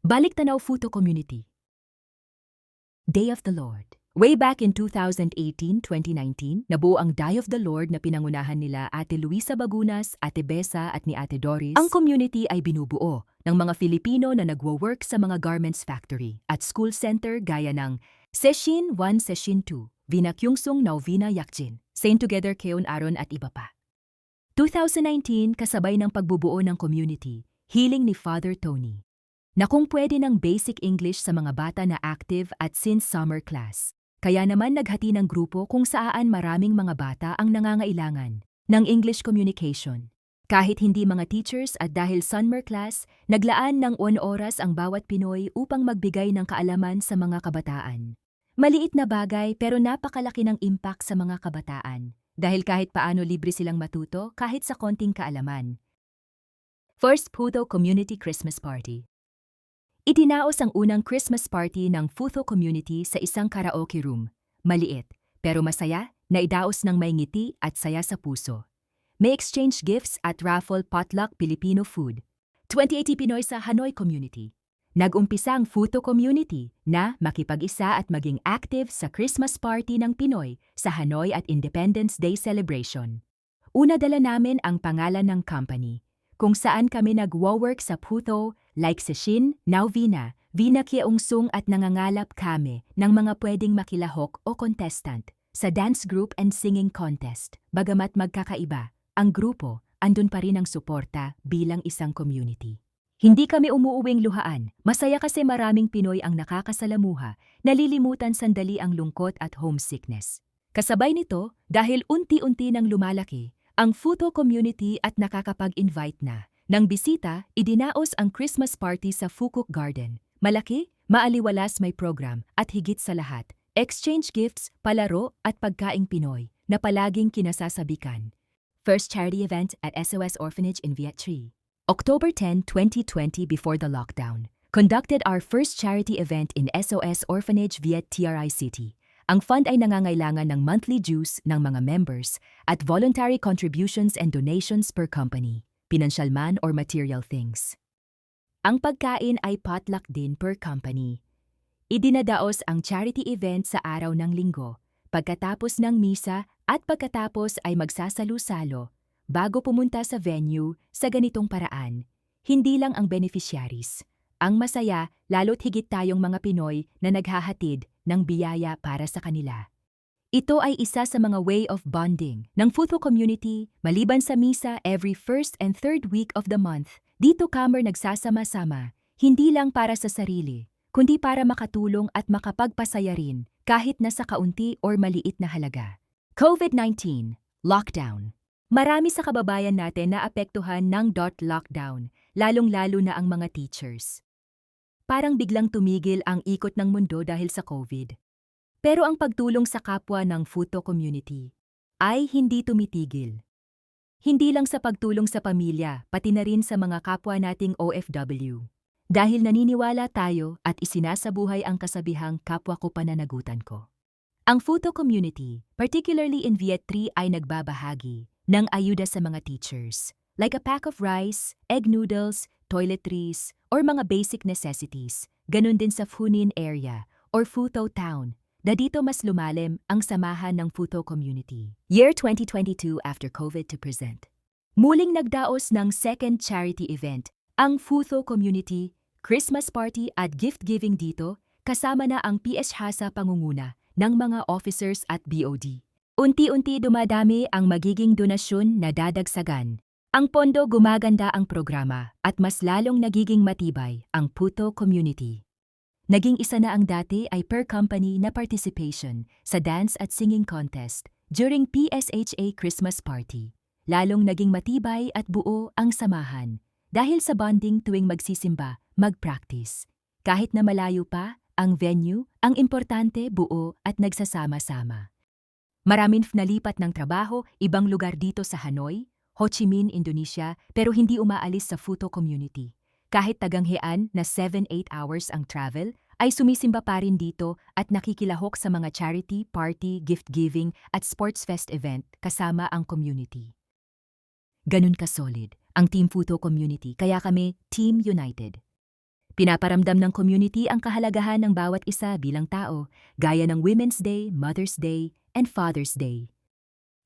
Balik Tanaw Futo Community. Day of the Lord. Way back in 2018-2019, nabuo ang Day of the Lord na pinangunahan nila Ate Luisa Bagunas, Ate Besa at ni Ate Doris. Ang community ay binubuo ng mga Filipino na nagwo-work sa mga garments factory at school center gaya ng Seshin 1, Seshin 2, Vina Kyungsung Nauvina Yakjin, Saint Together Keon Aron at iba pa. 2019, kasabay ng pagbubuo ng community, healing ni Father Tony, na kung pwede ng basic English sa mga bata na active at since summer class. Kaya naman naghati ng grupo kung saan maraming mga bata ang nangangailangan ng English communication. Kahit hindi mga teachers at dahil summer class, naglaan ng 1 oras ang bawat Pinoy upang magbigay ng kaalaman sa mga kabataan. Maliit na bagay pero napakalaki ng impact sa mga kabataan. Dahil kahit paano libre silang matuto kahit sa konting kaalaman. First Futho Community Christmas Party. Itinaos ang unang Christmas party ng Futho Community sa isang karaoke room. Maliit, pero masaya, na idaos ng may ngiti at saya sa puso. May exchange gifts at raffle potluck Filipino food. 2080 Pinoy sa Hanoi Community. Nag-umpisa ang Futho Community na makipag-isa at maging active sa Christmas party ng Pinoy sa Hanoi at Independence Day celebration. Una dala namin ang pangalan ng company, kung saan kami nag-work sa Futho like Seshin, Nauvina, Vina Kyungsung at nangangalap kami ng mga pwedeng makilahok o contestant sa dance group and singing contest. Bagamat magkakaiba, ang grupo, andun pa rin ang suporta bilang isang community. Hindi kami umuuwing luhaan, masaya kasi maraming Pinoy ang nakakasalamuha, nalilimutan sandali ang lungkot at homesickness. Kasabay nito, dahil unti-unti nang lumalaki, ang Futho Community at nakakapag-invite na ng bisita, idinaos ang Christmas party sa Fukuk Garden. Malaki, maaliwalas may program at higit sa lahat, exchange gifts, palaro at pagkaing Pinoy na palaging kinasasabikan. First charity event at SOS Orphanage in Viet Tri. October 10, 2020 before the lockdown, conducted our first charity event in SOS Orphanage Viet Tri City. Ang fund ay nangangailangan ng monthly dues ng mga members at voluntary contributions and donations per company, pinansyal man or material things. Ang pagkain ay potluck din per company. Idinadaos ang charity event sa araw ng linggo, pagkatapos ng misa at pagkatapos ay magsasalo-salo bago pumunta sa venue sa ganitong paraan. Hindi lang ang beneficiaries. Ang masaya, lalo't higit tayong mga Pinoy na naghahatid ng biyaya para sa kanila. Ito ay isa sa mga way of bonding ng Futho Community maliban sa misa every first and third week of the month. Dito kami nagsasama-sama, hindi lang para sa sarili, kundi para makatulong at makapagpasaya rin kahit nasa kaunti or maliit na halaga. COVID-19, lockdown. Marami sa kababayan natin na apektuhan ng lockdown, lalong-lalo na ang mga teachers. Parang biglang tumigil ang ikot ng mundo dahil sa COVID. Pero ang pagtulong sa kapwa ng Futho Community ay hindi tumitigil. Hindi lang sa pagtulong sa pamilya, pati na rin sa mga kapwa nating OFW. Dahil naniniwala tayo at isinasabuhay ang kasabihang kapwa ko pananagutan ko. Ang Futho Community, particularly in Viet Tri, ay nagbabahagi ng ayuda sa mga teachers, like a pack of rice, egg noodles, toiletries, or mga basic necessities. Ganun din sa Phunin area or Futho Town, na dito mas lumalim ang samahan ng Futho Community. Year 2022 after COVID to present. Muling nagdaos ng second charity event, ang Futho Community, Christmas party at gift-giving dito, kasama na ang PSH sa pangunguna ng mga officers at BOD. Unti-unti dumadami ang magiging donasyon na dadagsagan. Ang pondo gumaganda ang programa at mas lalong nagiging matibay ang Futho Community. Naging isa na ang dati ay per company na participation sa dance at singing contest during PSHA Christmas party. Lalong naging matibay at buo ang samahan dahil sa bonding tuwing magsisimba, mag-practice. Kahit na malayo pa ang venue, ang importante buo at nagsasama-sama. Maraming nalipat ng trabaho, ibang lugar dito sa Hanoi, Ho Chi Minh, Indonesia, pero hindi umaalis sa Futho Community. Kahit taganghian na 7-8 hours ang travel, ay sumisimba pa rin dito at nakikilahok sa mga charity, party, gift-giving at sports fest event kasama ang community. Ganun ka-solid ang Team Futho Community, kaya kami Team United. Pinaparamdam ng community ang kahalagahan ng bawat isa bilang tao, gaya ng Women's Day, Mother's Day, and Father's Day.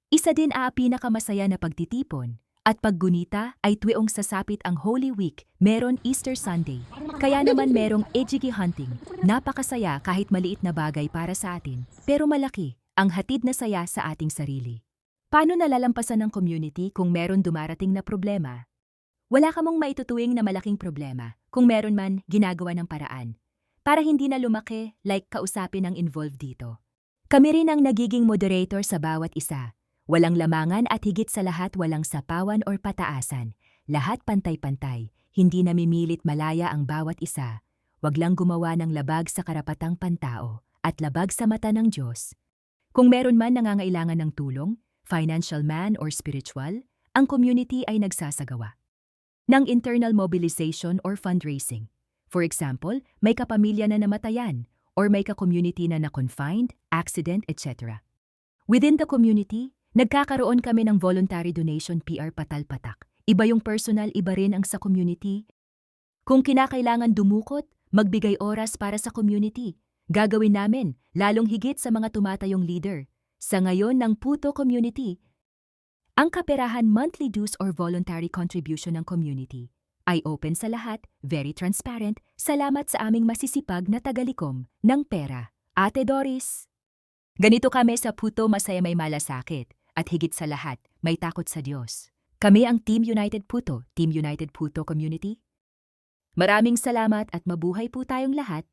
Isa din pinakamasaya na pagtitipon at paggunita ay tuwing sasapit ang Holy Week, meron Easter Sunday. Kaya naman merong ejigi hunting. Napakasaya kahit maliit na bagay para sa atin, pero malaki ang hatid na saya sa ating sarili. Paano nalalampasan ng community kung meron dumarating na problema? Wala ka mong maitutuwing na malaking problema. Kung meron man, ginagawa ng paraan. Para hindi na lumaki, like kausapin ang involved dito. Kami rin ang nagiging moderator sa bawat isa. Walang lamangan at higit sa lahat walang sapawan or pataasan. Lahat pantay-pantay. Hindi namimilit malaya ang bawat isa. Wag lang gumawa ng labag sa karapatang pantao at labag sa mata ng Diyos. Kung meron man nangangailangan ng tulong, financial man or spiritual, ang community ay nagsasagawa ng internal mobilization or fundraising. For example, may kapamilya na namatayan or may ka-community na na-confined, accident, etc. Within the community, nagkakaroon kami ng voluntary donation PR patal-patak. Iba yung personal, iba rin ang sa community. Kung kinakailangan dumukot, magbigay oras para sa community. Gagawin namin, lalong higit sa mga tumatayong leader. Sa ngayon ng Puto Community, ang kaperahan monthly dues or voluntary contribution ng community ay open sa lahat, very transparent, salamat sa aming masisipag na tagalikom ng pera. Ate Doris! Ganito kami sa Puto, masaya may malasakit, at higit sa lahat, may takot sa Diyos. Kami ang Team United Puto, Team United Puto Community. Maraming salamat at mabuhay po tayong lahat.